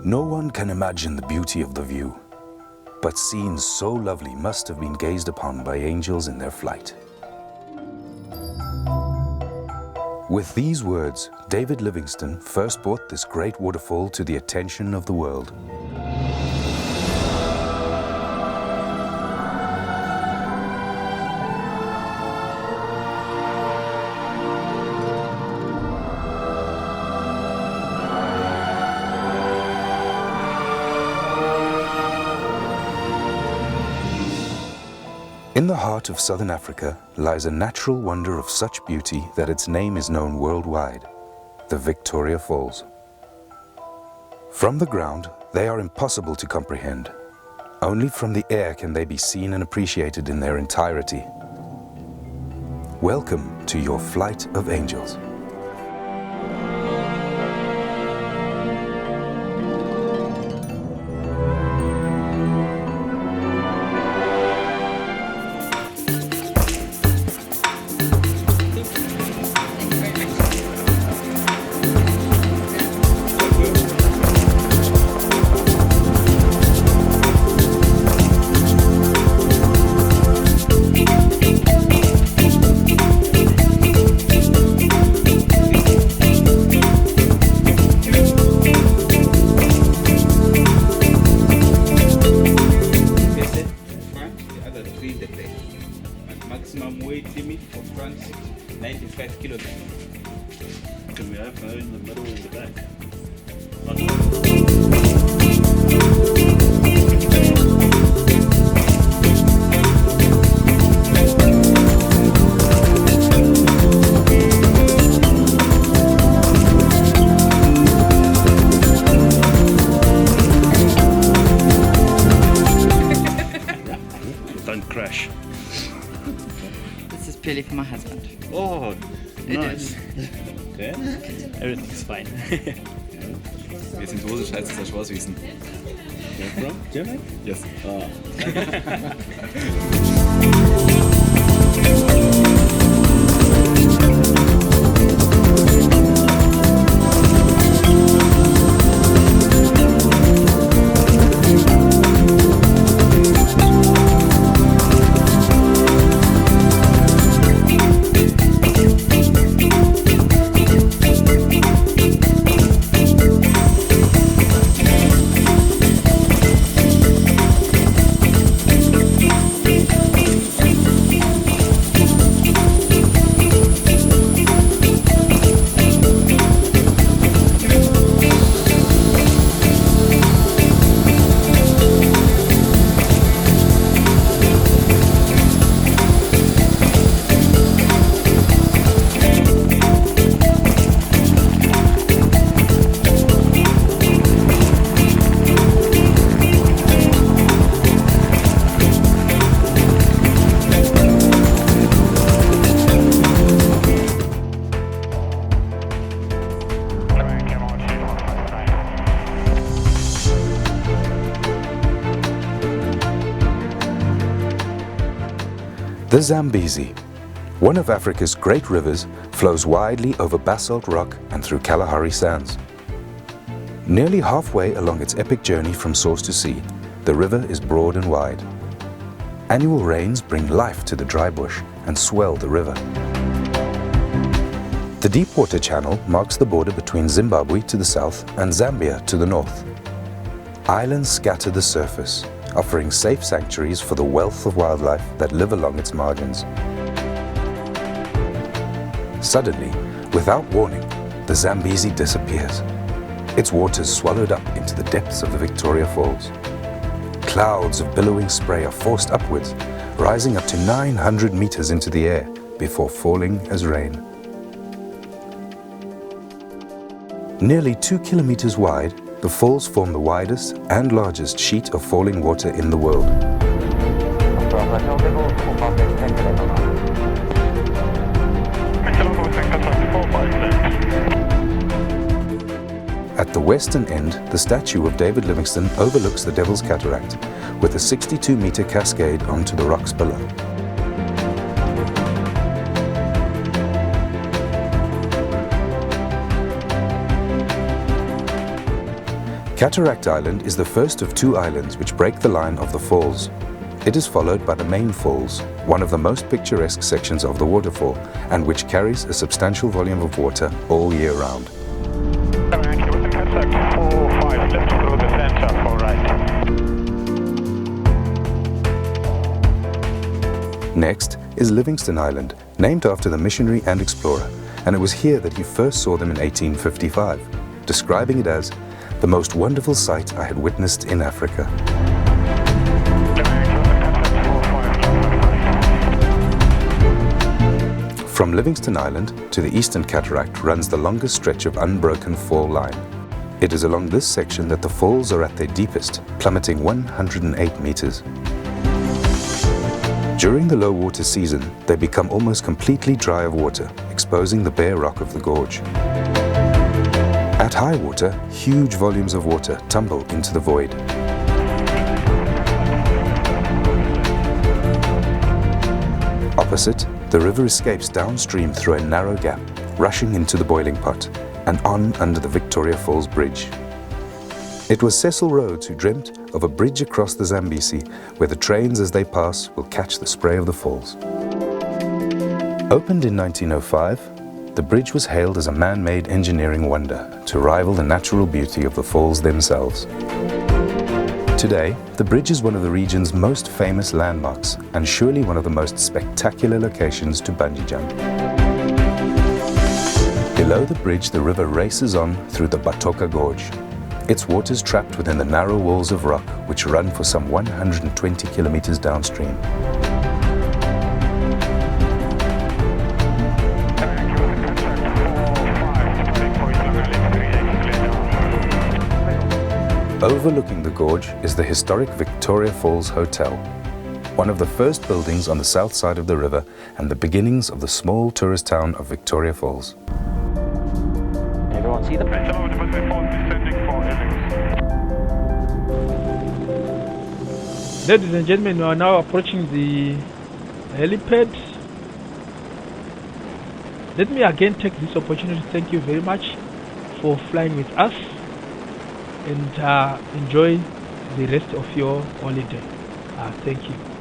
No one can imagine the beauty of the view, but scenes so lovely must have been gazed upon by angels in their flight. With these words, David Livingstone first brought this great waterfall to the attention of the world. In the heart of southern Africa lies a natural wonder of such beauty that its name is known worldwide, the Victoria Falls. From the ground, they are impossible to comprehend. Only from the air can they be seen and appreciated in their entirety. Welcome to your flight of angels. Maximum weight limit for front seat, 95 kilograms. Can we have her in the middle and the back? Don't crash. This is purely for my husband. Oh, nice. Okay. Everything's fine. Wir sind Hose, Scheiße, das Schwarzwissen. You're from Germany? Yes. Oh. The Zambezi, one of Africa's great rivers, flows widely over basalt rock and through Kalahari sands. Nearly halfway along its epic journey from source to sea, the river is broad and wide. Annual rains bring life to the dry bush and swell the river. The Deepwater Channel marks the border between Zimbabwe to the south and Zambia to the north. Islands scatter the surface, offering safe sanctuaries for the wealth of wildlife that live along its margins. Suddenly, without warning, the Zambezi disappears. Its waters swallowed up into the depths of the Victoria Falls. Clouds of billowing spray are forced upwards, rising up to 900 meters into the air before falling as rain. Nearly 2 kilometers wide, the falls form the widest and largest sheet of falling water in the world. At the western end, the statue of David Livingstone overlooks the Devil's Cataract, with a 62-meter cascade onto the rocks below. Cataract Island is the first of two islands which break the line of the falls. It is followed by the main falls, one of the most picturesque sections of the waterfall, and which carries a substantial volume of water all year round. Next is Livingston Island, named after the missionary and explorer, and it was here that he first saw them in 1855, describing it as the most wonderful sight I had witnessed in Africa. From Livingston Island to the Eastern Cataract runs the longest stretch of unbroken fall line. It is along this section that the falls are at their deepest, plummeting 108 meters. During the low water season, they become almost completely dry of water, exposing the bare rock of the gorge. At high water, huge volumes of water tumble into the void. Opposite, the river escapes downstream through a narrow gap, rushing into the boiling pot, and on under the Victoria Falls Bridge. It was Cecil Rhodes who dreamt of a bridge across the Zambezi, where the trains as they pass will catch the spray of the falls. Opened in 1905, the bridge was hailed as a man-made engineering wonder to rival the natural beauty of the falls themselves. Today, the bridge is one of the region's most famous landmarks and surely one of the most spectacular locations to bungee jump. Below the bridge, the river races on through the Batoka Gorge. Its waters trapped within the narrow walls of rock which run for some 120 kilometers downstream. Overlooking the gorge is the historic Victoria Falls Hotel, one of the first buildings on the south side of the river and the beginnings of the small tourist town of Victoria Falls. Everyone see them? Ladies and gentlemen, we are now approaching the helipad. Let me again take this opportunity to thank you very much for flying with us, and enjoy the rest of your holiday. Thank you.